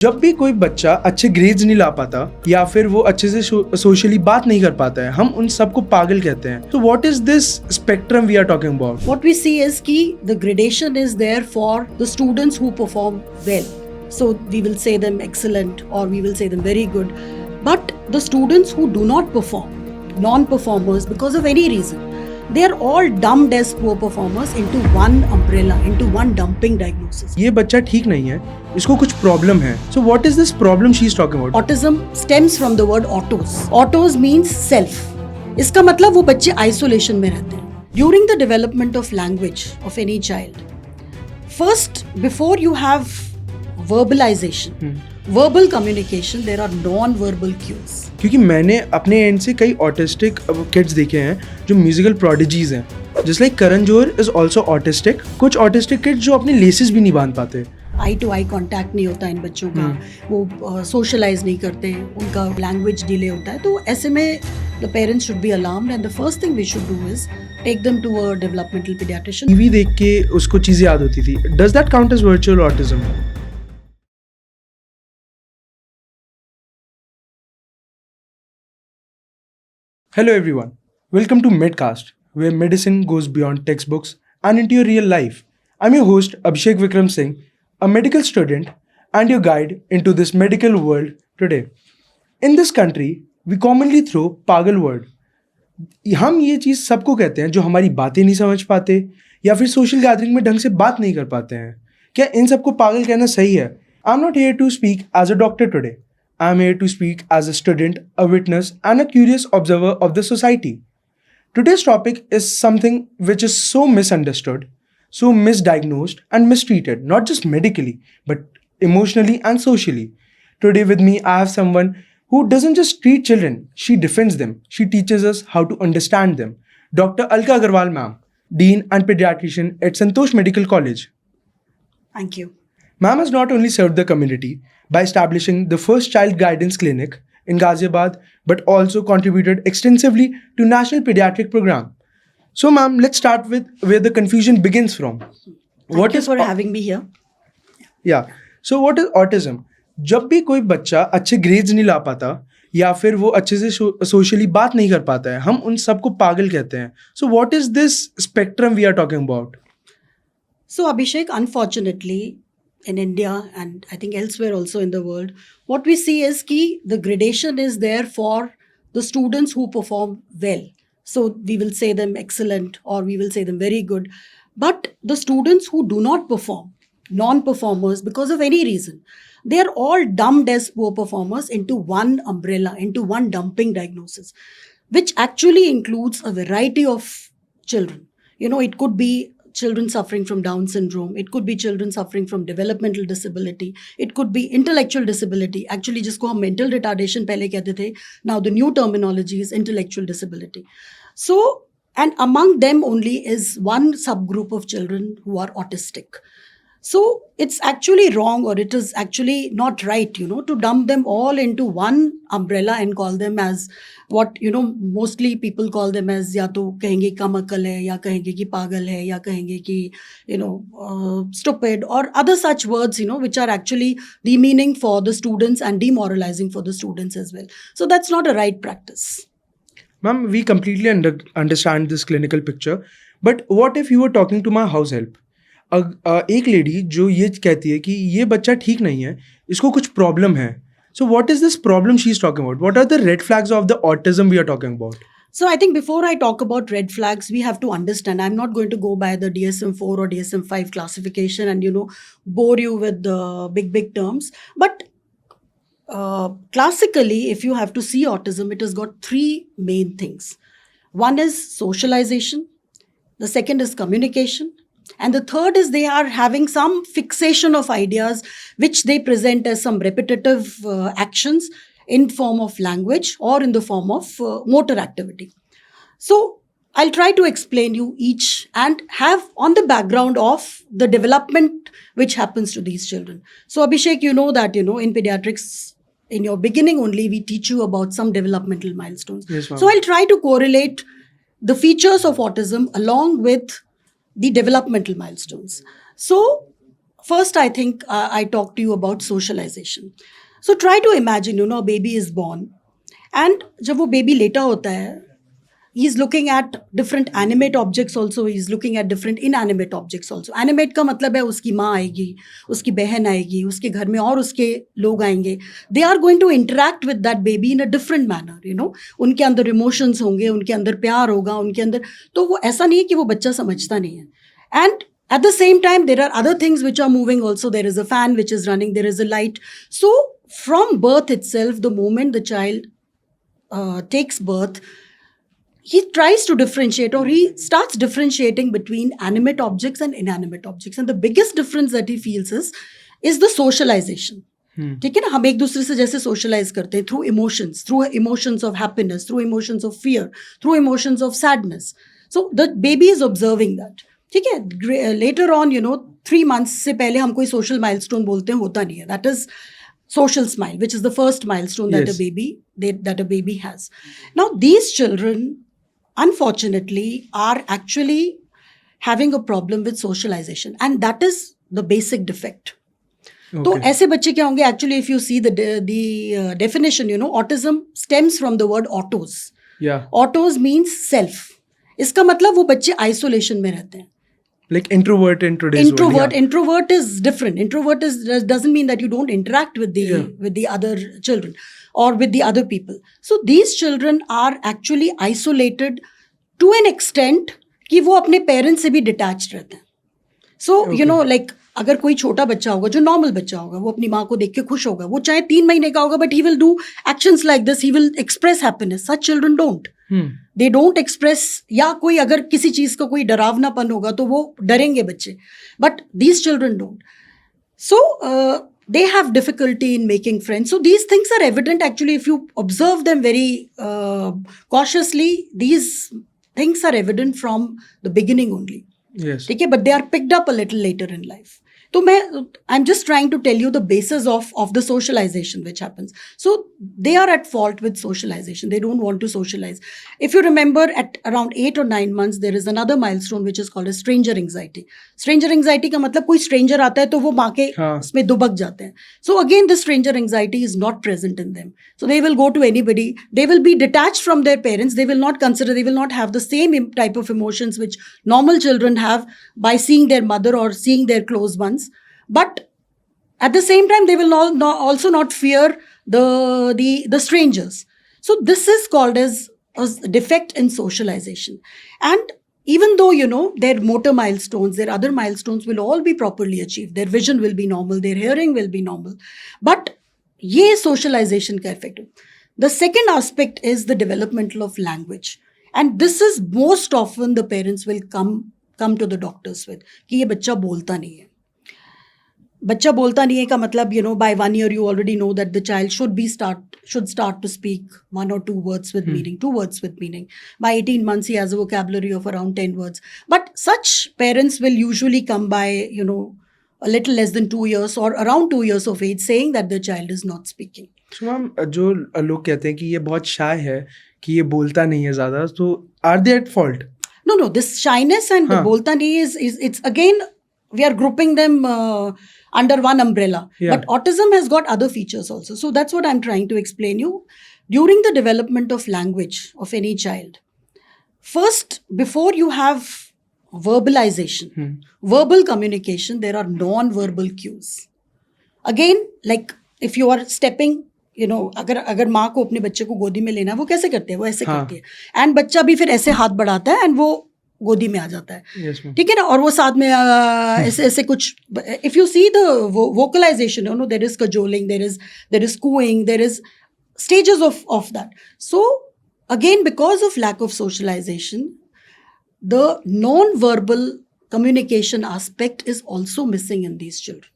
जब भी कोई बच्चा अच्छे ग्रेड्स नहीं ला पाता या फिर वो अच्छे से सोशली बात नहीं कर पाता है, हम उन सबको पागल कहते हैं. So what is this spectrum we are talking about? What we see is कि the gradation is there for the students who perform well. So we will say them excellent or we will say them very good. But the students who do not perform, non-performers because of any reason, they are all dumped as poor performers into one umbrella, into one dumping diagnosis. ये बच्चा ठीक नहीं है, इसको कुछ problem है. So what is this problem she is talking about? Autism stems from the word autos. Autos means self. इसका मतलब वो बच्चे isolation में रहते हैं. During the development of language of any child, first before you have verbalization, verbal communication, there are non-verbal cues. क्योंकि मैंने अपने एंड से कई ऑटिस्टिक किड्स देखे हैं जो म्यूजिकल प्रोडिजीज हैं. Just like Karan Johar is also autistic. कुछ ऑटिस्टिक किड्स जो अपने लेसेस भी नहीं बांध पाते. आई टू आई कॉन्टैक्ट नहीं होता इन बच्चों का, वो सोशलाइज नहीं करते, उनका लैंग्वेज डिले होता है. तो ऐसे में the parents should be alarmed and the first thing we should do is take them to a developmental paediatrician. TV देख के उसको चीजें याद होती थी. Does that count as virtual autism? Hello everyone, welcome to Medcast, where medicine goes beyond textbooks and into your real life. I'm your host Abhishek Vikram Singh, a medical student and your guide into this medical world today. In this country, we commonly throw pagal word. हम ये चीज़ सबको कहते हैं जो हमारी बातें नहीं समझ पाते या फिर सोशल गैदरिंग में ढंग से बात नहीं कर पाते हैं. क्या इन सबको पागल कहना सही है? I'm not here to speak as a doctor today. I'm here to speak as a student, a witness, and a curious observer of the society. Today's topic is something which is so misunderstood, so misdiagnosed, and mistreated, not just medically, but emotionally and socially. Today, with me, I have someone who doesn't just treat children, she defends them. She teaches us how to understand them. Dr. Alka Agarwal, ma'am, Dean and Pediatrician at Santosh Medical College. Thank you. Ma'am has not only served the community by establishing the first child guidance clinic in Ghaziabad, but also contributed extensively to National Pediatric Program. So, ma'am, let's start with where the confusion begins from. Thank you for having me here. Yeah. So, what is autism? जब भी कोई बच्चा अच्छे grades नहीं ला पाता या फिर वो अच्छे से सोशली बात नहीं कर पाता है, हम उन सबको पागल कहते हैं. So, what is this spectrum we are talking about? So, Abhishek, unfortunately, in India and I think elsewhere also in the world, what we see is कि the gradation is there for the students who perform well. So we will say them excellent or we will say them very good. But the students who do not perform, non-performers because of any reason, they are all dumped as poor performers into one umbrella, into one dumping diagnosis, which actually includes a variety of children. You know, it could be children suffering from Down syndrome. It could be children suffering from developmental disability. It could be intellectual disability. Actually, जिसको हम mental retardation पहले कहते थे. Now the new terminology is intellectual disability. So, and among them only is one subgroup of children who are autistic. So it's actually wrong or it is actually not right, you know, to dump them all into one umbrella and call them as what, you know, mostly people call them as या तो कहेंगे कम अकल है या कहेंगे कि पागल है या कहेंगे कि, you know, stupid or other such words, you know, which are actually demeaning for the students and demoralizing for the students as well. So that's not a right practice. Ma'am, we completely understand this clinical picture. But what if you were talking to my house help? एक lady जो ये कहती है कि ये बच्चा ठीक नहीं है, इसको कुछ प्रॉब्लम है. So what is this problem she's talking about? What are the red flags of the autism we are talking about? So I think before I talk about red flags, we have to understand, I'm not going to go by the DSM-4 or DSM-5 classification and, you know, bore you with the big terms. But classically, if you have to see autism, it has got three main things. One is socialization. The second is communication. And the third is they are having some fixation of ideas which they present as some repetitive actions in form of language or in the form of motor activity. So I'll try to explain you each and have on the background of the development which happens to these children. So Abhishek, you know that, you know, in pediatrics, in your beginning only, we teach you about some developmental milestones. Yes, ma'am. So I'll try to correlate the features of autism along with the developmental milestones. So first I think I talked to you about socialization. So try to imagine, a baby is born, and जब वो baby लेटा होता है, he's looking at different animate objects also, he's looking at different inanimate objects also. Animate का मतलब है उसकी माँ आएगी, उसकी बहन आएगी, उसके घर में और उसके लोग आएंगे. They are going to interact with that baby in a different manner, उनके अंदर emotions होंगे, उनके अंदर प्यार होगा, उनके अंदर, तो वो ऐसा नहीं है कि वो बच्चा समझता नहीं है. And at the same time, there are other things which are moving also. There is a fan which is running, there is a light. So from birth itself, the moment the child takes birth, he tries to differentiate, or he starts differentiating between animate objects and inanimate objects. And the biggest difference that he feels is the socialization. ठीक है ना, हम एक दूसरे से जैसे socialise करते हैं through emotions of happiness, through emotions of fear, through emotions of sadness. So the baby is observing that. ठीक है, लेटर ऑन 3 months से पहले हम कोई सोशल माइलस्टोन बोलते हैं, होता नहीं है. That is social smile, which is the first milestone that Yes. a baby has. Now these children unfortunately are actually having a problem with socialization, and that is the basic defect. तो Okay. ऐसे बच्चे क्या होंगे? Actually, if you see the definition, autism stems from the word autos. Yeah. Autos means self. इसका मतलब वो बच्चे isolation में रहते हैं. Like introvert in today's world. Introvert is different. Introvert doesn't mean that you don't interact with the other children or with the other people. So these children are actually isolated to an extent कि वो अपने parents से भी detached रहते हैं. So like अगर कोई छोटा बच्चा होगा जो नॉर्मल बच्चा होगा, वो अपनी माँ को देख के खुश होगा, वो चाहे 3 महीने का होगा, but he will do actions like this, he will express happiness. Such children don't. They don't express, या कोई अगर किसी चीज का कोई डरावनापन होगा तो वो डरेंगे बच्चे, but these children don't. So they have difficulty in making friends. So these things are evident actually if you observe them very cautiously. These things are evident from the beginning only. Yes. ठीक है, but they are picked up a little later in life. तो I'm just trying to tell you the basis of the socialization which happens. So they are at fault with socialization. They don't want to socialize. If you remember, at around 8 or 9 months, there is another milestone which is called as stranger anxiety. Stranger anxiety का मतलब कोई stranger आता है तो वो माँ के उसमें दुबक जाते हैं. So again, the stranger anxiety is not present in them. So they will go to anybody. They will be detached from their parents. They will not consider, they will not have the same type of emotions which normal children have by seeing their mother or seeing their close ones. But at the same time, they will also not fear the strangers. So this is called as a defect in socialization. And even though, their motor milestones, their other milestones will all be properly achieved, their vision will be normal, their hearing will be normal, but ye socialization ka effect. The second aspect is the developmental of language. And this is most often the parents will come to the doctors with कि ये बच्चा बोलता नहीं है. बच्चा बोलता नहीं है का मतलब, by 1 year you already know that the child should start to speak 1 or 2 words with meaning, 2 words with meaning. By 18 months he has a vocabulary of around 10 words. But such parents will usually come by, a little less than 2 years or around 2 years of age, saying that the child is not speaking. So ma'am, जो लोग कहते हैं कि ये बहुत shy है, कि ये बोलता नहीं है ज़्यादा, तो are they at fault? No, this shyness and the bolta nahi is it's again, we are grouping them under one umbrella. Yeah. But autism has got other features also. So that's what I'm trying to explain you. During the development of language of any child, first, before you have verbalization, verbal communication, there are non-verbal cues. Again, like if you are stepping, अगर माँ को अपने बच्चे को गोदी में लेना है, वो कैसे करते हैं? वो ऐसे करती है, एंड बच्चा भी फिर ऐसे हाथ बढ़ाता है एंड वो गोदी में आ जाता है. ठीक है ना, और वो साथ में ऐसे ऐसे कुछ. If you see the vocalization, there is cajoling, there is cooing, there is stages of that. So again, because of lack of socialization, the non-verbal communication aspect is also missing in these children.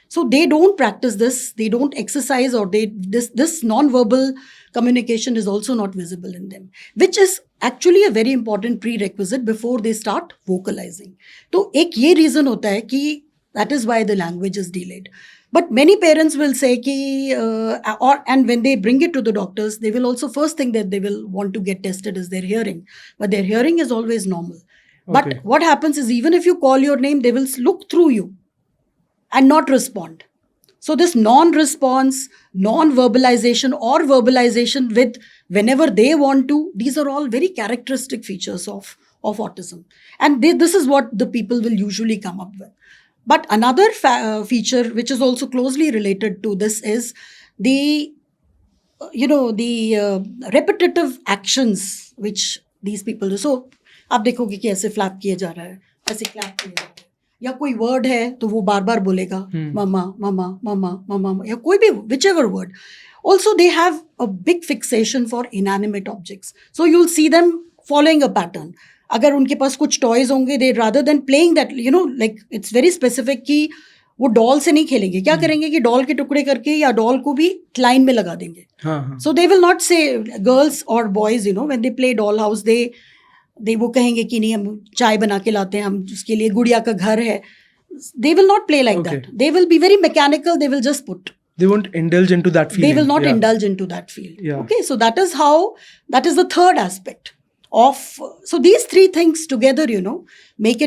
So they don't practice this, they don't exercise, or this non-verbal communication is also not visible in them, which is actually a very important prerequisite before they start vocalizing. तो एक ये reason होता है कि that is why the language is delayed. But many parents will say कि and when they bring it to the doctors, they will also first thing that they will want to get tested is their hearing, but their hearing is always normal. But what happens is, even if you call your name, they will look through you. and not respond. So this non-response, non-verbalization or verbalization with whenever they want to, these are all very characteristic features of autism. And this is what the people will usually come up with. But another feature which is also closely related to this is the repetitive actions which these people do. So आप देखोगे कि ऐसे flap किया जा रहा है, ऐसे clap किया जा रहा है, या कोई वर्ड है तो वो बार बार बोलेगा मामा मामा मामा मामा, या कोई भी whichever word. Also they have a big fixation for inanimate objects. So you'll see them following a pattern. अगर उनके पास कुछ टॉयज होंगे, they rather than playing that, like it's very specific कि वो डॉल से नहीं खेलेंगे. क्या करेंगे कि डॉल के टुकड़े करके या डॉल को भी लाइन में लगा देंगे. So they will not say, girls और boys when they play doll house, they वो कहेंगे कि नहीं हम चाय बना के लाते हैं, हम उसके लिए गुड़िया का घर है. They will not play like that. They will be very mechanical. They will just put. They won't indulge into that feeling. They will not indulge into that feeling. Yeah. Okay, so that is the third aspect of. So these three things together, make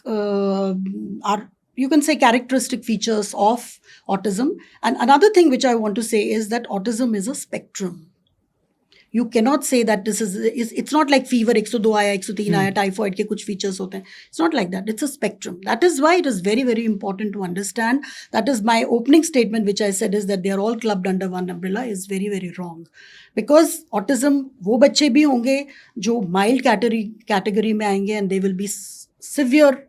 our, you can say, characteristic features of autism. And another thing which I want to say is that autism is a spectrum. You cannot say that this is it's not like fever 102 आया 103 आया, typhoid के कुछ features होते हैं. It's not like that. It's a spectrum. That is why it is very, very important to understand. That is my opening statement, which I said is that they are all clubbed under one umbrella, is very, very wrong. Because autism, वो बच्चे भी होंगे जो mild category में आएंगे, and they will be severe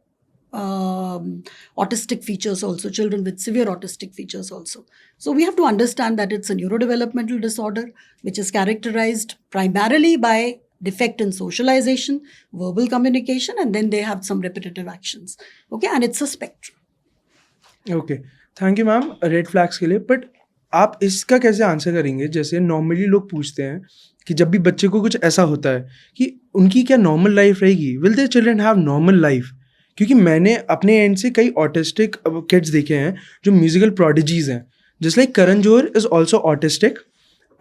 autistic features also, children with severe autistic features also. So we have to understand that it's a neurodevelopmental disorder which is characterized primarily by defect in socialization, verbal communication, and then they have some repetitive actions. Okay, and it's a spectrum. Okay, thank you ma'am red flags के लिए. But आप इसका कैसे answer करेंगे, जैसे normally लोग पूछते हैं कि जब भी बच्चे को कुछ ऐसा होता है कि उनकी क्या नॉर्मल लाइफ रहेगी, will their children have normal life? क्योंकि मैंने अपने एंड से कई ऑटिस्टिक किड्स देखे हैं जो म्यूजिकल प्रोडिजीज हैं, just like Karan Johar is also autistic,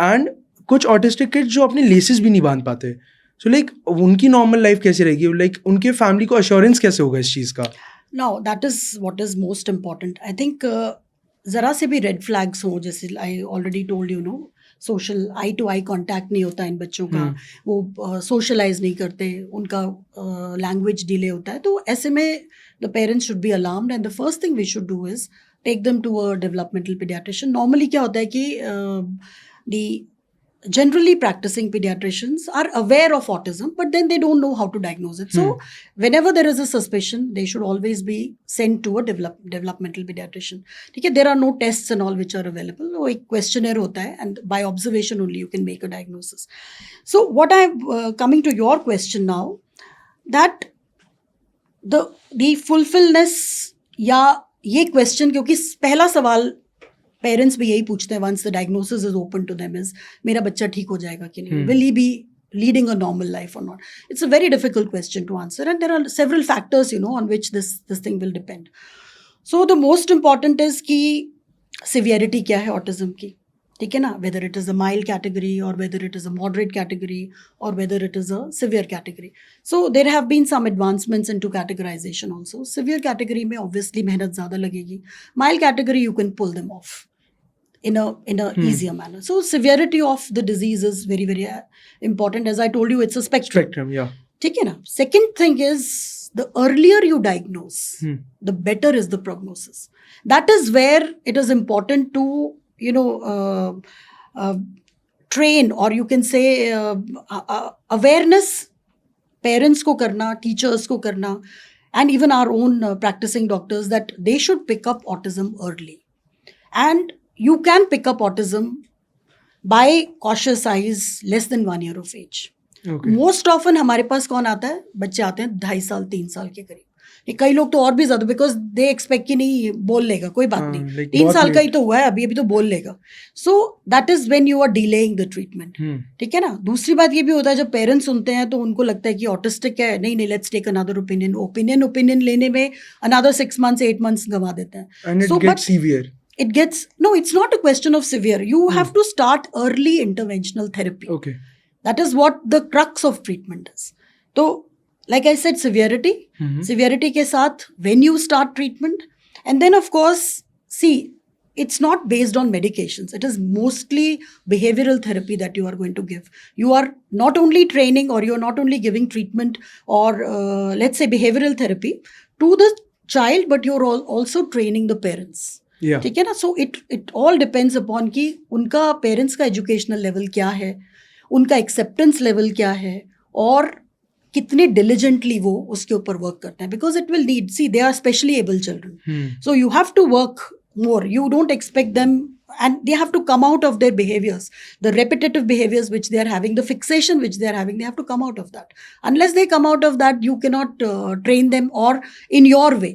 and कुछ ऑटिस्टिक किड्स जो अपने लेसेस भी नहीं बांध पाते. सो लाइक उनकी नॉर्मल लाइफ कैसे रहेगी, लाइक उनके फैमिली को अश्योरेंस कैसे होगा इस चीज़ का? Now that is what is most important. I think जरा से भी रेड फ्लैग्स हो, जैसे I already told social eye to eye contact नहीं होता इन बच्चों का, वो सोशलाइज नहीं करते, उनका लैंग्वेज डिले होता है, तो ऐसे में the parents should be alarmed, and the first thing we should do is take them to a developmental paediatrician. Normally क्या होता है कि the generally practicing pediatricians are aware of autism, but then they don't know how to diagnose it. So whenever there is a suspicion, they should always be sent to a developmental pediatrician. Okay, there are no tests and all which are available. वो एक questionnaire होता है, and by observation only you can make a diagnosis. So what I coming to your question now, that the fulfillness या ये question, क्योंकि पहला सवाल parents भी यही पूछते हैं once the diagnosis is open to them, is मेरा बच्चा ठीक हो जाएगा कि नहीं, will he be leading a normal life और not. It's a very difficult question to answer, and there are several factors on which this thing will depend. So the most important is कि severity क्या है autism की, ठीक है ना, whether it is a mild category और whether it is a moderate category और whether it is a severe category. So there have been some advancements into categorisation also. Severe category में obviously मेहनत ज़्यादा लगेगी, mild category you can pull them off in a easier manner. So severity of the disease is very, very important. As I told you, it's a spectrum. Yeah. ठीक है ना. Second thing is, the earlier you diagnose, the better is the prognosis. That is where it is important to train, or you can say awareness parents को करना, teachers को करना, and even our own practicing doctors, that they should pick up autism early. And you can pick up autism by cautious eyes less than 1 year of age. Okay. Most often हमारे पास कौन आता है, बच्चे आते हैं 2.5 साल 3 साल के करीब. ये कई लोग तो और भी ज्यादा, बिकॉज दे एक्सपेक्ट कि नहीं बोल लेगा, कोई बात नहीं, like 3 साल का ही तो हुआ है, अभी तो बोल लेगा. So that is when you are delaying the treatment. ठीक है ना. दूसरी बात ये भी होता है, जब पेरेंट्स सुनते हैं तो उनको लगता है कि ऑटिस्टिक है, नहीं लेट्स टेक अनदर ओपिनियन लेने में अनदर 6 months 8 months गंवा देते हैं. And it gets severe. It gets, no, it's not a question of severe. You have to start early interventional therapy. Okay. That is what the crux of treatment is. So, like I said, severity. Severity के साथ, when you start treatment, And then, of course, see, it's not based on medications. It is mostly behavioral therapy that you are going to give. You are not only training, or you are not only giving treatment, or let's say behavioral therapy to the child, but you're also training the parents. Yeah. ठीक है ना? So it all depends upon कि उनका parents का educational level क्या है, उनका acceptance level क्या है, और कितने डिलीजेंटली वो उसके ऊपर वर्क करते हैं. Because it will need, see, they are specially abled children, so you have to work more. You don't expect them, and they have to come out of their behaviors, the repetitive behaviors which they are having, the fixation which they are having. They have to come out of that. Unless they come out of that, you cannot train them or in your way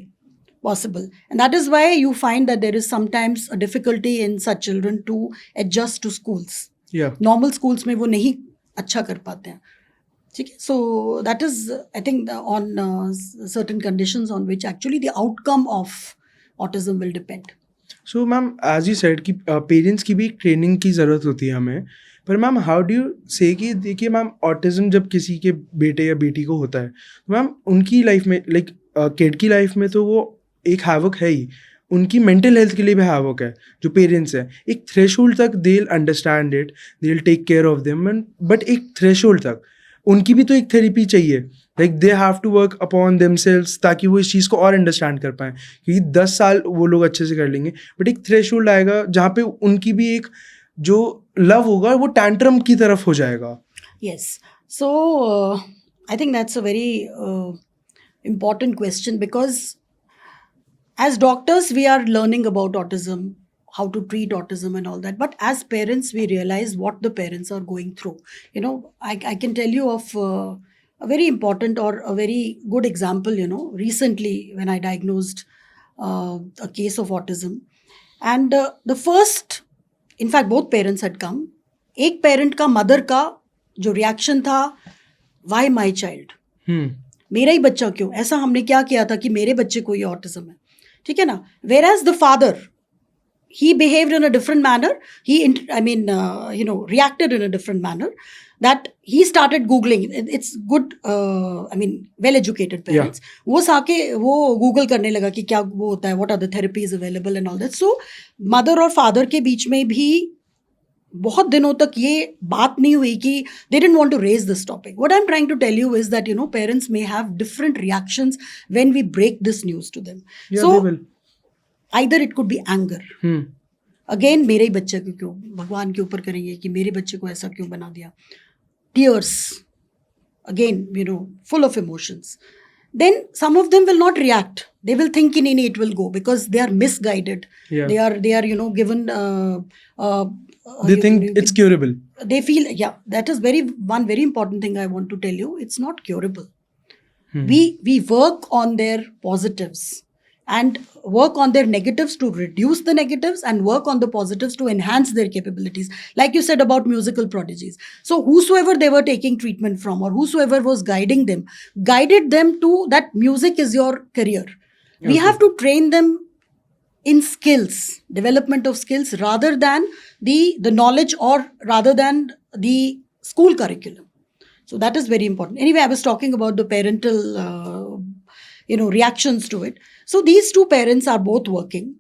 possible. And that is why you find that there is sometimes a difficulty in such children to adjust to schools. Yeah. Normal schools में वो नहीं अच्छा कर पाते हैं. ठीक है? So that is, I think, on certain conditions on which actually the outcome of autism will depend. So ma'am, as you said कि पेरेंट्स की भी एक ट्रेनिंग की ज़रूरत होती है हमें. पर मैम, हाउ डू यू से कि देखिए मैम, ऑटिज़म जब किसी के बेटे या बेटी को होता है, तो मैम उनकी लाइफ में, लाइक किड की लाइफ में तो वो एक हैवक है ही, उनकी मेंटल हेल्थ के लिए भी हैवक है. जो पेरेंट्स हैं, एक थ्रेशोल्ड तक they will understand it, they will take care of them, but एक थ्रेशोल्ड तक उनकी भी तो एक थेरेपी चाहिए. Like they have to work upon themselves, ताकि वो इस चीज़ को और अंडरस्टैंड कर पाएँ. क्योंकि 10 साल वो लोग अच्छे से कर लेंगे, बट एक थ्रेशोल्ड आएगा जहाँ पे उनकी भी एक जो लव होगा वो टैंट्रम की तरफ हो जाएगा. Yes. So I think that's a very important question, because as doctors we are learning about autism, how to treat autism and all that, but as parents we realize what the parents are going through. You know, I can tell you of a very important or a very good example. You know, recently when I diagnosed a case of autism, and the first, in fact both parents had come. एक parent का, mother का जो reaction था, why my child, मेरा ही बच्चा क्यों, ऐसा हमने क्या किया था कि मेरे बच्चे को ये ऑटिज्म है. ठीक है ना? Where as the father, he behaved in a different manner. He reacted in a different manner, that he started googling. It's good, well educated parents. वो साके वो गूगल करने लगा कि क्या वो होता है, what are the therapies available and all that. So mother और फादर के बीच में भी बहुत दिनों तक ये बात नहीं हुई कि they didn't want to raise this topic. What I'm trying to tell you is that, you know, parents may have different reactions when we break this news to them. Yeah, So they will. either it could be anger. Again, मेरे ही बच्चे को क्यों, भगवान के ऊपर करेंगे कि मेरे बच्चे को ऐसा क्यों बना दिया. Tears, again, you know, full of emotions. Then some of them will not react. They will think in any it will go, because they are misguided. Yeah. They are you know, given They think it's curable. they feel, yeah, that is one very important thing I want to tell you. It's not curable. We work on their positives and work on their negatives to reduce the negatives, and work on the positives to enhance their capabilities. Like you said about musical prodigies. So whosoever they were taking treatment from, or whosoever was guiding them, guided them to that music is your career. We have to train them in skills, development of skills, rather than the knowledge, or rather than the school curriculum. So that is very important. Anyway, I was talking about the parental reactions to it. So these two parents are both working,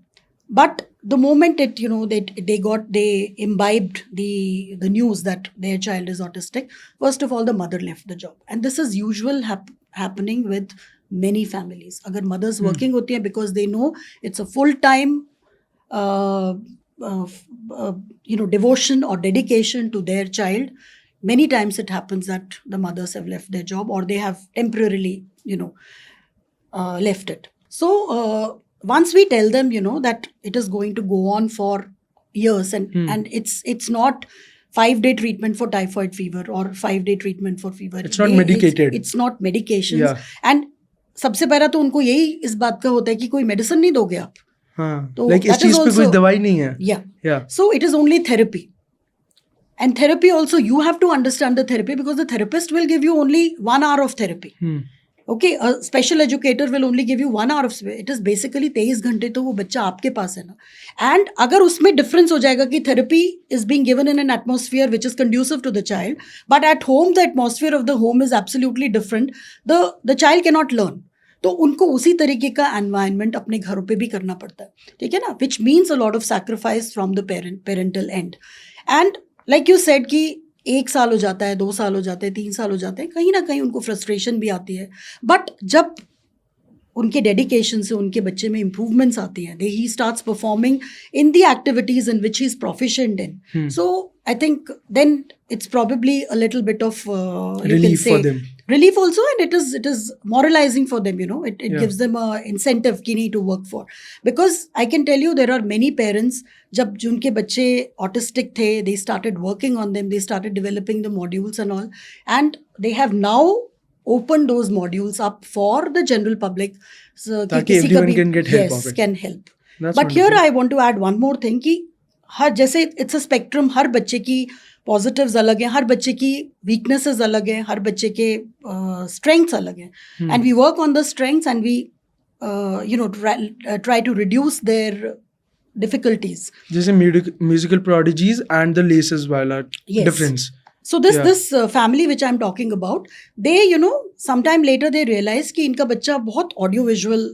but the moment it, you know, they imbibed the news that their child is autistic, first of all the mother left the job. And this is usual happening with many families. Agar mothers working hoti hai, because they know it's a full time devotion or dedication to their child, many times it happens that the mothers have left their job, or they have temporarily left it. So once we tell them, you know, that it is going to go on for years, and it's not 5-day treatment for typhoid fever or 5-day treatment for fever. It's not medicated. It's not medications. Yeah. And सबसे पहला तो उनको यही इस बात का होता है कि कोई मेडिसिन नहीं दोगे आप. हाँ, तो like इस चीज पे कोई दवाई नहीं है. Yeah. So it is only therapy. And therapy also, you have to understand the therapy, because the therapist will give you only 1 hour of therapy. Okay, a special educator will only give you 1 hour of, it is basically 23 घंटे तो वो बच्चा आपके पास है ना. And अगर उसमें difference हो जाएगा कि therapy is being given in an atmosphere which is conducive to the child, but at home the atmosphere of the home is absolutely different, the child cannot learn. तो उनको उसी तरीके का एनवायरनमेंट अपने घरों पे भी करना पड़ता है, ठीक है ना, which means a lot of sacrifice from the parental and. And like you said कि 1 साल हो जाता है, 2 साल हो जाते हैं, 3 साल हो जाते हैं, कहीं ना कहीं उनको फ्रस्ट्रेशन भी आती है. बट जब उनके डेडिकेशन से उनके बच्चे में इम्प्रूवमेंट्स आती हैं, they he starts performing in the activities in which he is proficient in. So I think then it's probably a little bit of you Relief can say for them. relief also, and it is moralizing for them, you know, it Yeah. gives them a incentive ki nahi to work for, because I can tell you there are many parents jab junke bacche autistic the, they started working on them, they started developing the modules and all, and they have now opened those modules up for the general public, so कि ताकि किसी का everyone भी- can get help yes, of it. can help. That's But here wonderful. I want to add one more thing कि हर जैसे it's a spectrum, हर बच्चे की positives अलग हैं, हर बच्चे की वीकनेसेस अलग हैं, हर बच्चे के स्ट्रेंथ्स अलग हैं, and we work on the strengths and we you know try to reduce their difficulties. जैसे musical prodigies and the laces वाला Yes. difference. So this Yeah. this family which I'm talking about, they you know sometime later they realize कि इनका बच्चा बहुत audio visual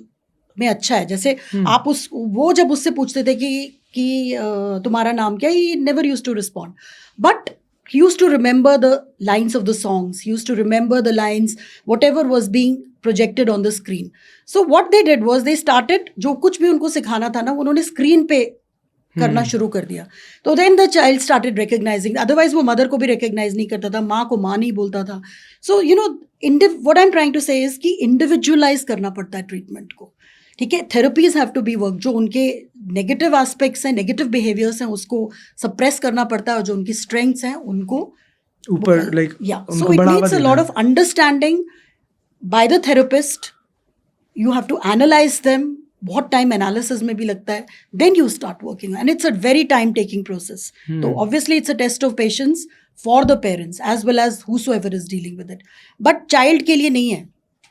में अच्छा है. जैसे आप वो जब उससे पूछते थे कि तुम्हारा नाम क्या है, he never used to respond, but he used to remember the lines of the songs, he used to remember the lines whatever was being projected on the screen. So what they did was they started, जो कुछ भी उनको सिखाना था ना, उन्होंने screen पे करना शुरू कर दिया. तो then the child started recognising, otherwise वो मदर को भी रिकग्नाइज नहीं करता था, माँ को माँ नहीं बोलता था. So you know what I am trying to say is कि इंडिविजुअलाइज करना पड़ता है ट्रीटमेंट को, ठीक है. Therapies have to be work, जो उनके नेगेटिव एस्पेक्ट्स हैं, नेगेटिव बिहेवियर्स हैं, उसको सप्रेस करना पड़ता है, और जो उनकी स्ट्रेंथ्स हैं उनको ऊपर like या सो उनको इट बढ़ावा नीड्स अ देना लॉट है. Of understanding by the therapist. You have to analyze them. बहुत टाइम एनालिसिस में भी लगता है. Then you start working, and it's a very time taking process. तो obviously it's a test of patience for the parents as well as whosoever is dealing with it. But child के लिए नहीं है,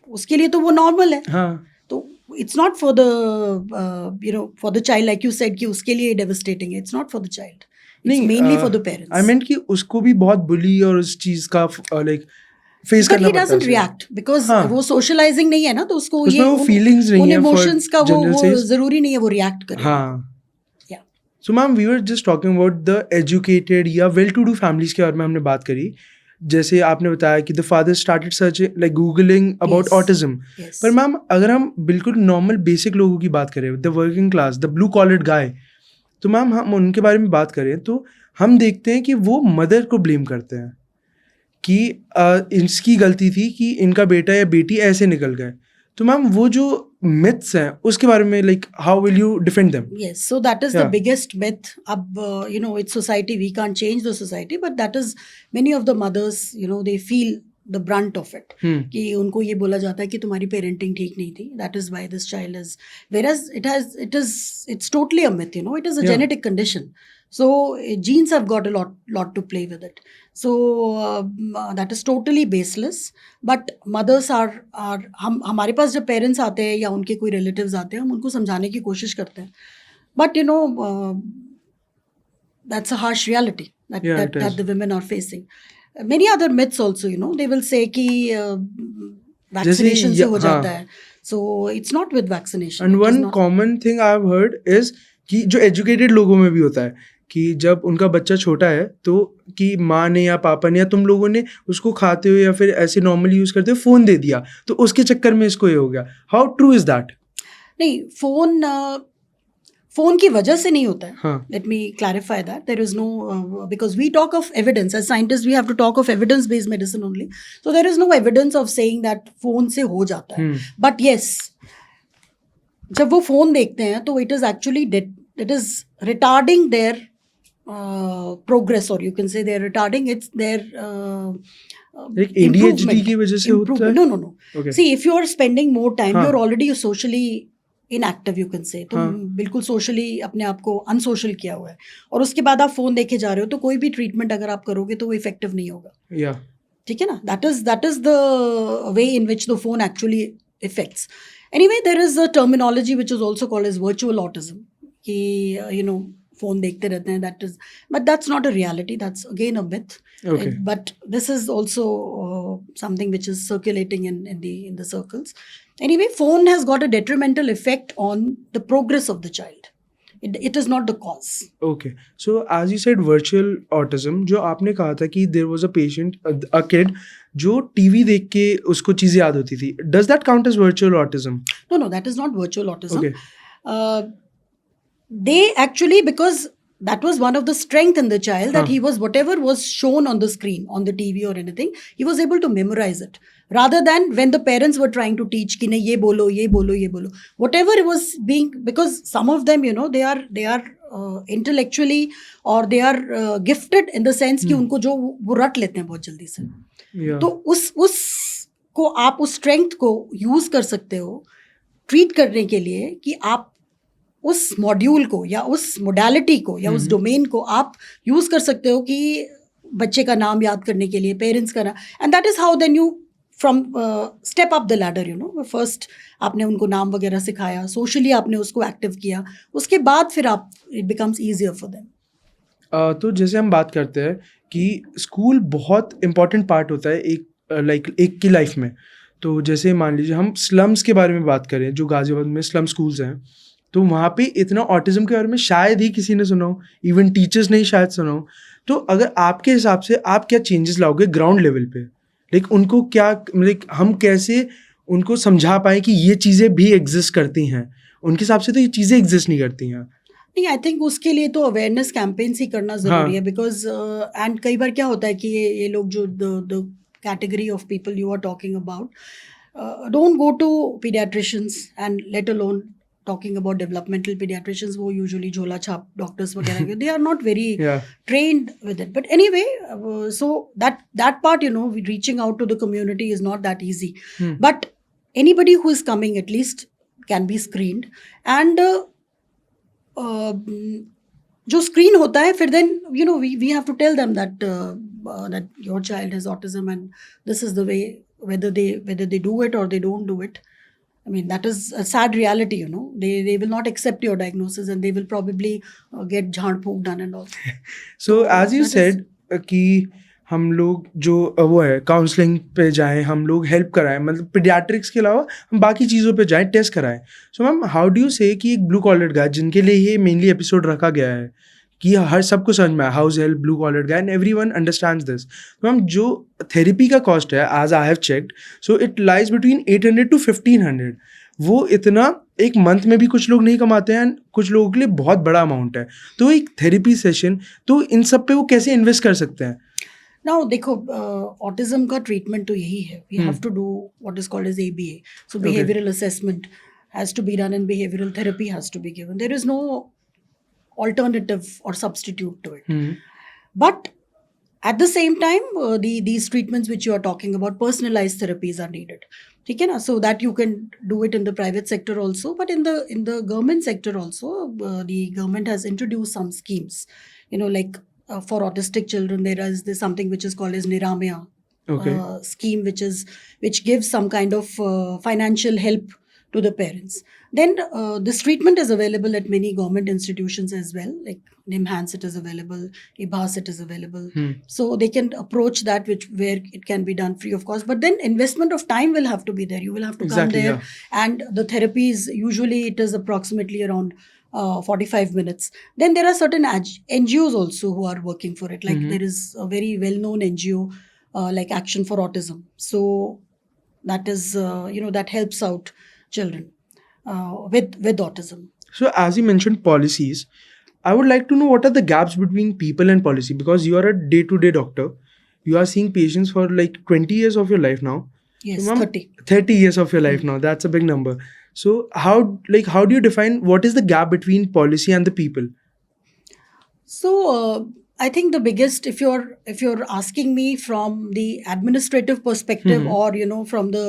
उसके लिए तो वो नॉर्मल है. हाँ. तो it's not for the you know for the child, like you said कि उसके लिए डेविस्टेटिंग है. It's not for the child, it's mainly for the parents. I mean कि उसको भी बहुत बुली और उस चीज का लाइक फेस बट करना ही पड़ता है डजंट उसे. रिएक्ट बिकॉज हाँ. वो सोशलाइजिंग नहीं है ना, तो उसको उसमें ये वो feelings नहीं उन है for इमोशंस का general वो says. जरूरी नहीं है वो रिएक्ट करे. हाँ. Yeah. So ma'am, we were just talking about the educated या well-to-do families के बारे में हमने बात करी. जैसे आपने बताया कि the father started searching like googling about Yes. autism. Yes. पर मैम अगर हम बिल्कुल नॉर्मल बेसिक लोगों की बात करें, the working class, the blue collared guy, तो मैम हम उनके बारे में बात करें तो हम देखते हैं कि वो मदर को ब्लेम करते हैं कि इसकी गलती थी कि इनका बेटा या बेटी ऐसे निकल गए. तो मैम वो जो मिथ्स हैं उसके बारे में like how will you defend them? Yes, so that is the Yeah. biggest myth. Ab, you know, it's society. We can't change the society, but that is many of the mothers. You know, they feel the brunt of it. कि उनको ये बोला जाता है कि तुम्हारी parenting ठीक नहीं थी. That is why this child is. Whereas it's totally a myth. You know, it is a Yeah. genetic condition. So genes have got a lot to play with it. So that is totally baseless. But mothers are हमारे पास जब parents आते हैं या उनके कोई relatives आते हैं, हम उनको समझाने की कोशिश करते हैं. But you know, that's a harsh reality that, Yeah, that, it is. that the women are facing. Many other myths also, you know, they will say कि vaccination से हो हाँ. जाता है. So it's not with vaccination. And It is one not. Common thing I have heard is कि जो educated लोगों में भी होता है कि जब उनका बच्चा छोटा है तो कि माँ ने या पापा ने या तुम लोगों ने उसको खाते हुए या फिर ऐसे नॉर्मली यूज करते हुए फोन दे दिया, तो उसके चक्कर में इसको ये हो गया. How true is that? नहीं, फोन की वजह से नहीं होता है. हाँ. Let me clarify that. There is no, because we talk of evidence. As scientists, we have to talk of evidence-based medicine only. So there is no evidence of saying that phone से हो जाता है. But yes, जब वो phone देखते हैं तो it is actually it is retarding their progress, or you can say they're retarding their Like ADHD की वजह से होता है? No. Okay. See, if you are spending more time, हाँ. you're already socially inactive, you can say. तुम हाँ. बिल्कुल socially अपने आप को unsocial किया हुआ है, और उसके बाद आप फोन देखे जा रहे हो, तो कोई भी ट्रीटमेंट अगर आप करोगे तो वो इफेक्टिव नहीं होगा. या ठीक है ना? That is the way in which the phone actually affects. Anyway, there is a terminology which is also called as virtual autism. कि you know, phone देखते रहते हैं, but that's not a reality. That's again a myth. Okay. But this is also something which is circulating in the circles. Anyway, phone has got a detrimental effect on the progress of the child. It is not the cause. Okay, so as you said virtual autism, जो आपने कहा था कि there was a patient, a kid जो TV देख के उसको चीजें याद होती थी, does that count as virtual autism? No, that is not virtual autism. Okay. They actually, because that was one of the strength in the child, that Huh. he was, whatever was shown on the screen, on the TV or anything, he was able to memorize it. Rather than when the parents were trying to teach, ki nahi, ye bolo, ye bolo, ye bolo. Whatever it was being, because some of them, they are intellectually, or they are gifted in the sense कि उनको जो वो रट लेते हैं बहुत जल्दी से. Yeah. तो उस को आप उस स्ट्रेंथ को यूज कर सकते हो ट्रीट करने के लिए कि आप उस मॉड्यूल को या उस मोडालिटी को या उस डोमेन को आप यूज कर सकते हो कि बच्चे का नाम याद करने के लिए, पेरेंट्स का नाम, and that is how then you from step up the ladder. First आपने उनको नाम वगैरह सिखाया, सोशली आपने उसको एक्टिव किया, उसके बाद फिर आप it becomes easier for them. तो जैसे हम बात करते हैं कि स्कूल बहुत इम्पॉर्टेंट पार्ट होता है एक की लाइफ में. तो जैसे मान लीजिए हम स्लम्स के बारे में बात करें, जो गाजियाबाद में स्लम स्कूल्स हैं, तो वहाँ पे इतना ऑटिज्म के बारे में शायद ही किसी ने सुना हो, इवन टीचर्स ने ही शायद सुना हो. तो अगर आपके हिसाब से आप क्या चेंजेस लाओगे ग्राउंड लेवल पे, उनको क्या, हम कैसे उनको समझा पाए कि ये चीज़ें भी एग्जिस्ट करती हैं? उनके हिसाब से तो ये चीज़ें एग्जिस्ट नहीं करती हैं. नहीं, आई थिंक उसके लिए तो अवेयरनेस कैंपेन्स ही करना ज़रूरी है. बिकॉज एंड कई बार क्या होता है कि ये लोग जो the category of people you are talking about don't go to paediatricians and let alone talking about developmental pediatricians, wo usually jhola chhap doctors वगैरह, they are not very trained with it. But anyway, so that part, reaching out to the community is not that easy. But anybody who is coming at least can be screened. And जो screen होता है, फिर then we have to tell them that that your child has autism and this is the way, whether they do it or they don't do it. I mean, that is a sad reality, They will not accept your diagnosis and they will probably get jhaan phook done and all. So as you said कि हम लोग जो वो है counselling पे जाएं, हम लोग हेल्प कराएं, मतलब पीडियाट्रिक्स के अलावा हम बाकी चीज़ों पे जाएं, टेस्ट कराएं. So ma'am, how do you से कि एक ब्लू कॉलर गाय, जिनके लिए ये मेनली एपिसोड रखा गया है कि हर सबको समझ में आए, house help, blue collar guy, and everyone understands this. तो मैम, जो थेरेपी का कॉस्ट है, as I have checked, so it lies between 800 to 1500. वो इतना एक मंथ में भी कुछ लोग नहीं कमाते हैं, कुछ लोगों के लिए बहुत बड़ा अमाउंट है. तो एक थेरेपी सेशन, तो इन सब पे वो कैसे इन्वेस्ट कर सकते हैं? नाउ देखो, ऑटिज्म का ट्रीटमेंट तो यही है. We have to do what is called as ABA. So behavioural assessment has to be done and behavioural therapy has to be given. There is no alternative or substitute to it. But at the same time, these treatments which you are talking about, personalized therapies are needed. Okay, na? So that you can do it in the private sector also, but in the government sector also, the government has introduced some schemes. Like for autistic children, there's something which is called as Niramaya scheme, which gives some kind of financial help to the parents. Then this treatment is available at many government institutions as well, like NIMHANS it is available, IBHAS it is available. So they can approach that, where it can be done free of cost. But then investment of time will have to be there. You will have to come there, and the therapies, usually it is approximately around 45 minutes. Then there are certain NGOs also who are working for it. Like there is a very well-known NGO like Action for Autism. So that is, that helps out children with autism. So as you mentioned policies, I would like to know what are the gaps between people and policy, because you are a day-to-day doctor. You are seeing patients for like 20 years of your life now. Yes, So, 30 years of your life now. That's a big number. So how do you define what is the gap between policy and the people? So I think the biggest, if you're asking me from the administrative perspective, or from the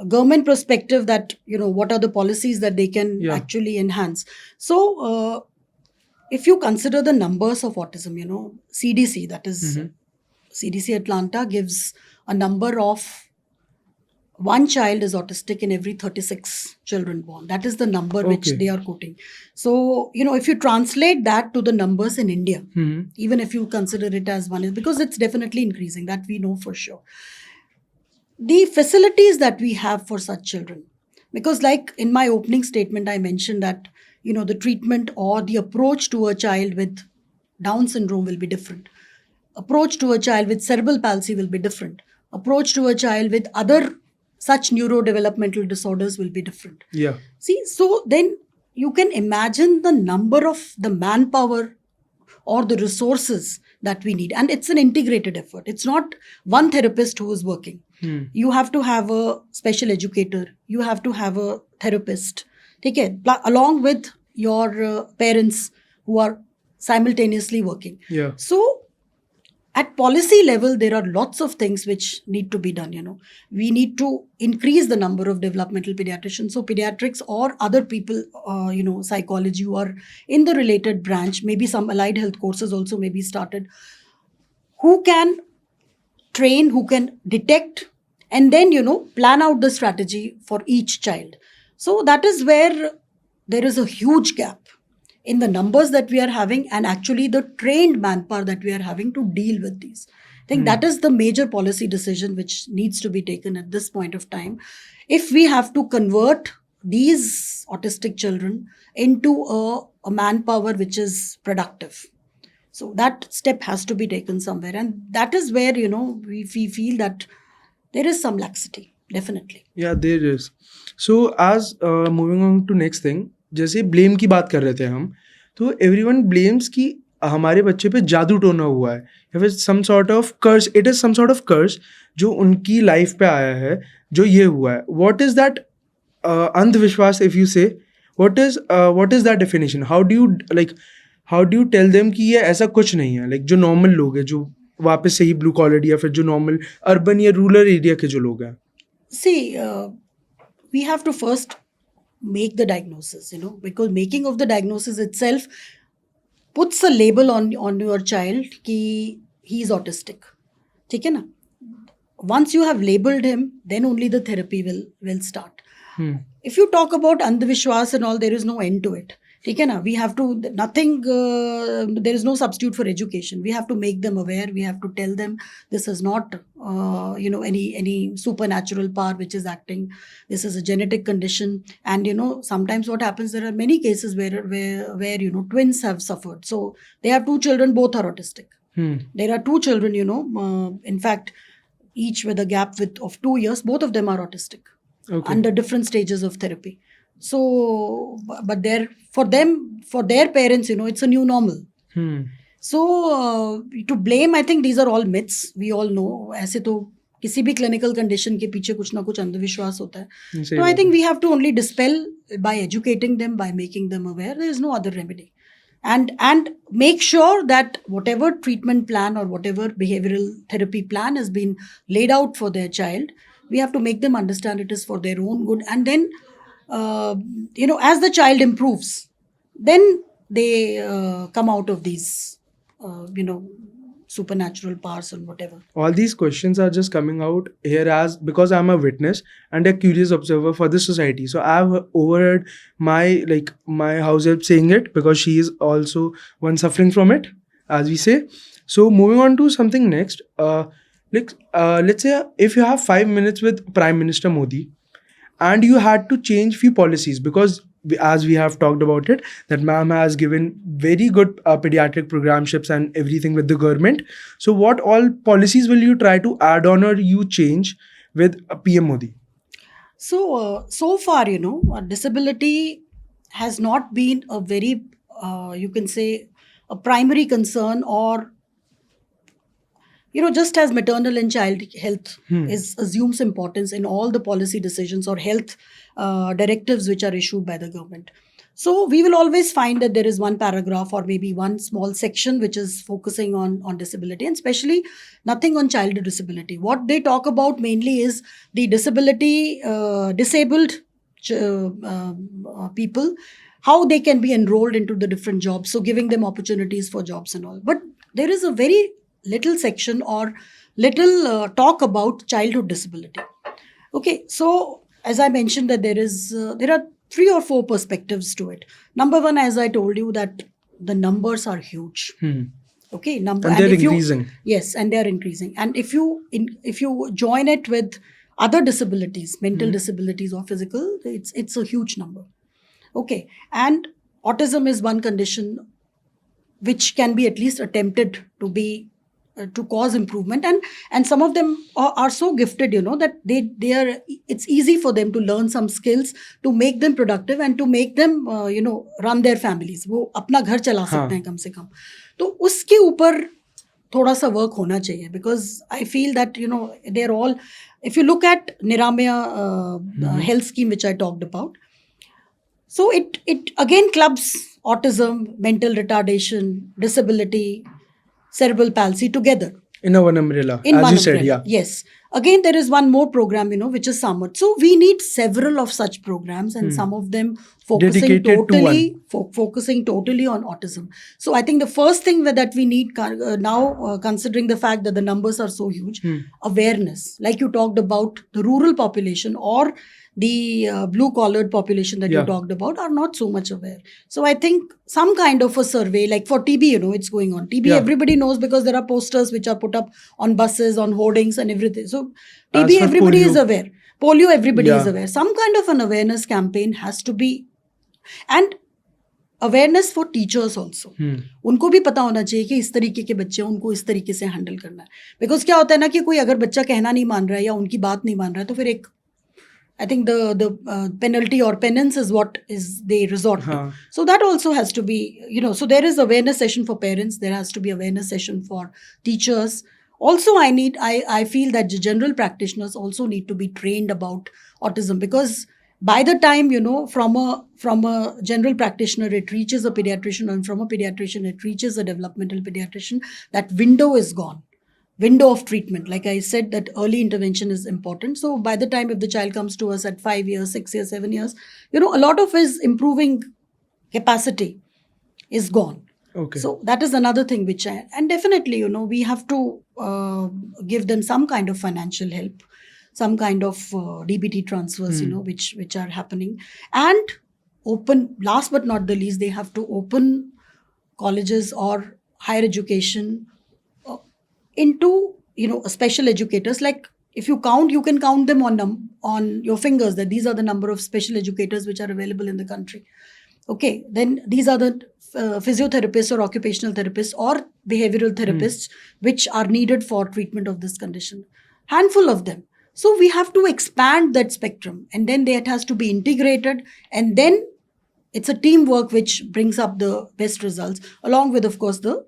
government perspective, that what are the policies that they can actually enhance. So if you consider the numbers of autism, CDC, that is CDC Atlanta, gives a number of one child is autistic in every 36 children born. That is the number which Okay. they are quoting. So, if you translate that to the numbers in India, even if you consider it as one, is because it's definitely increasing, that we know for sure. The facilities that we have for such children, because like in my opening statement, I mentioned that, the treatment or the approach to a child with Down syndrome will be different. Approach to a child with cerebral palsy will be different. Approach to a child with other such neurodevelopmental disorders will be different. Yeah. See, so then you can imagine the number of the manpower or the resources that we need. And it's an integrated effort. It's not one therapist who is working. You have to have a special educator. You have to have a therapist. Okay, along with your parents who are simultaneously working. Yeah. So at policy level, there are lots of things which need to be done. We need to increase the number of developmental pediatricians. So pediatrics or other people, psychology who are in the related branch, maybe some allied health courses also may be started, who can train, who can detect, and then, plan out the strategy for each child. So that is where there is a huge gap in the numbers that we are having and actually the trained manpower that we are having to deal with these. I think that is the major policy decision which needs to be taken at this point of time. If we have to convert these autistic children into a manpower which is productive. So that step has to be taken somewhere. And that is where, we feel that there is some laxity, definitely. Yeah, there is. So as moving on to next thing, जैसे blame की बात कर रहे थे हम, तो everyone blames कि हमारे बच्चे पे जादू टोना हुआ है या फिर some sort of curse, it is some sort of curse जो उनकी लाइफ पे आया है, जो ये हुआ है. व्हाट इज दैट अंधविश्वास, if you say, what is that definition? How do you tell them कि ये ऐसा कुछ नहीं है, लाइक जो नॉर्मल लोग हैं, जो वापस से ही ब्लू कॉलर या फिर जो नॉर्मल अर्बन या रूरल एरिया के जो लोग हैं? See, we have to first make the diagnosis, because making of the diagnosis itself puts a label on your child कि he is autistic. ठीक है ना? Once you have labeled him, then only the therapy will start. If you talk about andhvishwas and all, there is no end to it. ठीक है ना? We have to, there is no substitute for education. We have to make them aware. We have to tell them this is not, any supernatural power which is acting. This is a genetic condition. And, sometimes what happens, there are many cases where twins have suffered. So they have two children, both are autistic. There are two children, in fact, each with a gap of 2 years, both of them are autistic. Okay. Under different stages of therapy. So, but for their parents, it's a new normal. So, to blame, I think these are all myths. We all know. ऐसे तो किसी भी clinical condition के पीछे कुछ ना कुछ अंधविश्वास होता है. So, I think we have to only dispel by educating them, by making them aware. There is no other remedy. And make sure that whatever treatment plan or whatever behavioral therapy plan has been laid out for their child, we have to make them understand it is for their own good. And then, as the child improves, then they come out of these, supernatural powers and whatever. All these questions are just coming out here as because I'm a witness and a curious observer for this society. So I've overheard my house help saying it because she is also one suffering from it, as we say. So moving on to something next. Let's say if you have 5 minutes with Prime Minister Modi and you had to change few policies, because as we have talked about it, that ma'am has given very good pediatric programships and everything with the government. So what all policies will you try to add on or you change with PM Modi? So far, disability has not been a very, you can say, a primary concern, or just as maternal and child health assumes importance in all the policy decisions or health directives which are issued by the government. So we will always find that there is one paragraph or maybe one small section which is focusing on disability, and especially nothing on childhood disability. What they talk about mainly is the disabled people, how they can be enrolled into the different jobs. So giving them opportunities for jobs and all. But there is a very little section or little talk about childhood disability. Okay, so as I mentioned that there are 3 or 4 perspectives to it. Number one, as I told you, that the numbers are huge. Hmm. Okay, number, And and they're if you, increasing. yes, and they are increasing, and if you join it with other disabilities, mental disabilities or physical, it's a huge number. Okay, and autism is one condition which can be at least attempted to be to cause improvement, and some of them are so gifted, that they are, it's easy for them to learn some skills to make them productive and to make them run their families, वो अपना घर चला सकते हैं कम से कम. तो उसके ऊपर थोड़ा सा वर्क होना चाहिए, because I feel that they are all, if you look at Niramaya health scheme which I talked about. So it again clubs autism, mental retardation, disability, cerebral palsy together In a one umbrella, in as one you said, umbrella. yeah. Yes. Again, there is one more program, which is Samut. So we need several of such programs, and some of them focusing Dedicated to totally one. focusing totally on autism. So I think the first thing that we need now, considering the fact that the numbers are so huge, awareness. Like you talked about, the rural population or the blue collared population that you Yeah. talked about are not so much aware. So I think some kind of a survey, like for TB, it's going on. TB, Yeah. everybody knows because there are posters which are put up on buses, on hoardings and everything. So As TB, for everybody is polio. aware. Polio, everybody is Yeah. aware. Some kind of an awareness campaign has to be, and awareness for teachers also. उनको भी पता होना चाहिए कि इस तरीके के बच्चे उनको इस तरीके से हैंडल करना है. बिकॉज क्या होता है ना कि कोई अगर बच्चा कहना नहीं मान रहा है या उनकी बात नहीं मान रहा है, तो फिर एक, I think the penalty or penance is what is they resort to. So that also has to be, so there is awareness session for parents. There has to be awareness session for teachers. Also, I feel that the general practitioners also need to be trained about autism, because by the time, from a general practitioner, it reaches a pediatrician, and from a pediatrician, it reaches a developmental pediatrician, that window is gone. Window of treatment, like I said, that early intervention is important. So by the time if the child comes to us at 5 years, 6 years, 7 years, a lot of his improving capacity is gone. Okay. So that is another thing which and definitely, we have to give them some kind of financial help, some kind of DBT transfers, which are happening, and open, last but not the least, they have to open colleges or higher education into special educators. Like if you count, you can count them on your fingers, that these are the number of special educators which are available in the country. Okay, then these are the physiotherapists or occupational therapists or behavioral therapists which are needed for treatment of this condition. Handful of them. So we have to expand that spectrum, and then it has to be integrated, and then it's a teamwork which brings up the best results, along with, of course, the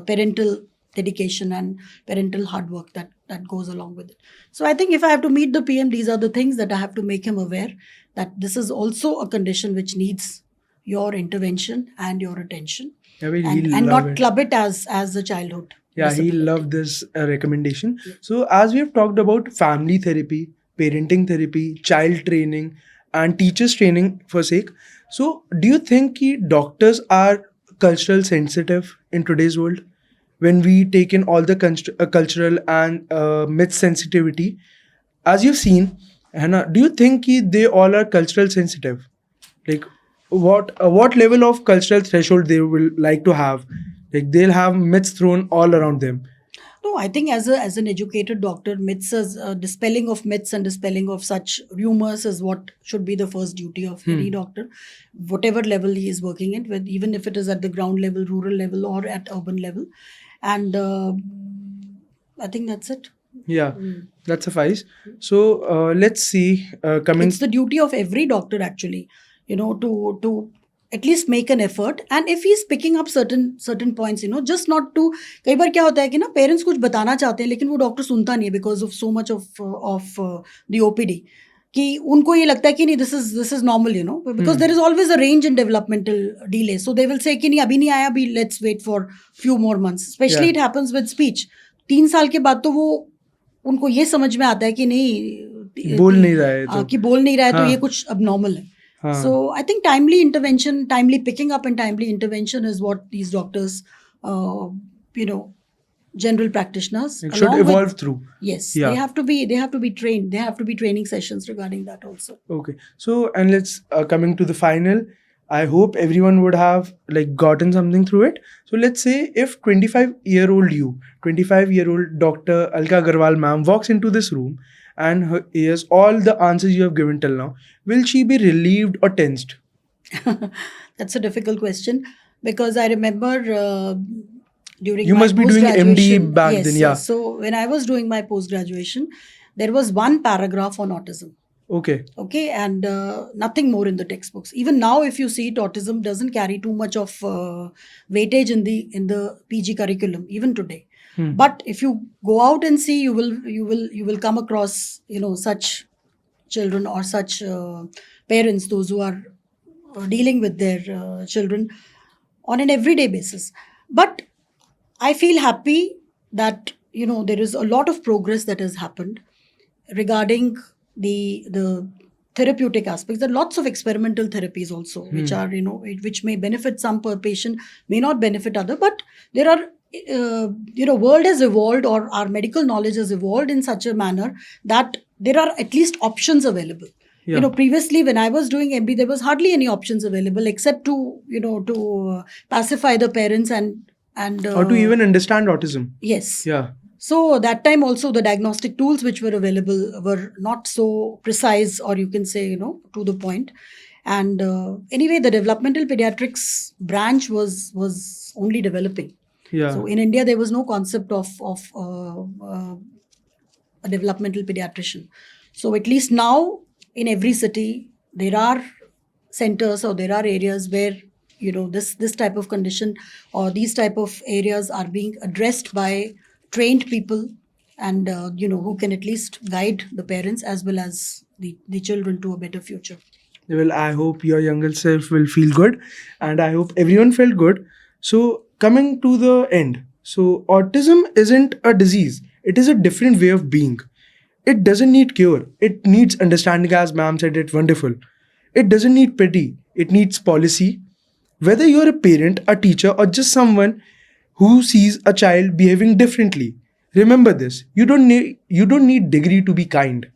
parental dedication and parental hard work that goes along with it. So I think if I have to meet the PM, these are the things that I have to make him aware, that this is also a condition which needs your intervention and your attention, Yeah, well, he'll and love not it. club it as a childhood. Yeah, he disability. loved this recommendation. So, as we have talked about family therapy, parenting therapy, child training, and teachers training for sake, so do you think ki doctors are cultural sensitive in today's world? When we take in all the cultural and myth sensitivity, as you've seen, Hannah, do you think ki they all are cultural sensitive? Like, what level of cultural threshold they will like to have? Like they'll have myths thrown all around them. No, I think as an educated doctor, myths is dispelling of myths and dispelling of such rumors is what should be the first duty of any doctor, whatever level he is working in, even if it is at the ground level, rural level, or at urban level. And I think that's it. Yeah, that suffice. So let's see. Coming. It's the duty of every doctor actually, to at least make an effort. And if he's picking up certain points, just not to, कई बार क्या होता है कि ना parents कुछ बताना चाहते हैं लेकिन वो डॉक्टर सुनता नहीं है because of so much of the OPD, कि उनको ये लगता है कि नहीं, this is normal, because there is always a range in developmental delay. So they will say कि नहीं अभी नहीं आया, अभी let's wait for few more months. Especially it happens with speech. 3 साल के बाद तो वो उनको ये समझ में आता है कि नहीं, बोल नहीं रहा है तो कि बोल नहीं रहा है तो ये कुछ abnormal है. So I think timely intervention, timely picking up and timely intervention is what these doctors, general practitioners. It should along with- evolve through. Yes, Yeah. they have to be trained. There have to be training sessions regarding that also. Okay. So, and let's coming to the final. I hope everyone would have like gotten something through it. So let's say if 25-year-old Dr. Alka Agarwal ma'am walks into this room and hears all the answers you have given till now, will she be relieved or tensed? That's a difficult question because I remember during You my must be doing MD post-graduation- back yes, then, yeah. yes. So when I was doing my post graduation, there was one paragraph on autism. Okay. Okay, and nothing more in the textbooks. Even now, if you see it, autism doesn't carry too much of weightage in the PG curriculum even today. But if you go out and see, you will come across such children or such parents, those who are dealing with their children on an everyday basis. But I feel happy that there is a lot of progress that has happened regarding the therapeutic aspects. There are lots of experimental therapies also, which are which may benefit some per patient, may not benefit other. But there are world has evolved, or our medical knowledge has evolved in such a manner that there are at least options available. Yeah. Previously when I was doing MD, there was hardly any options available except to pacify the parents and Or to even understand autism. yes. Yeah. So that time also the diagnostic tools which were available were not so precise, or you can say, to the point. And anyway, the developmental pediatrics branch was only developing. Yeah. So in India, there was no concept of a developmental pediatrician. So at least now in every city, there are centers or there are areas where this type of condition or these type of areas are being addressed by trained people, and who can at least guide the parents as well as the children to a better future. Well, I hope your younger self will feel good, and I hope everyone felt good. So, coming to the end, so autism isn't a disease, it is a different way of being. It doesn't need cure, it needs understanding, as ma'am said it wonderful. It doesn't need pity, it needs policy. Whether you're a parent, a teacher, or just someone who sees a child behaving differently, remember this: you don't need degree to be kind.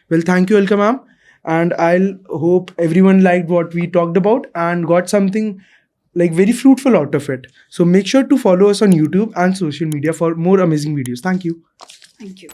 Well, thank you, Alka ma'am, and I'll hope everyone liked what we talked about and got something like very fruitful out of it. So make sure to follow us on YouTube and social media for more amazing videos. Thank you. Thank you.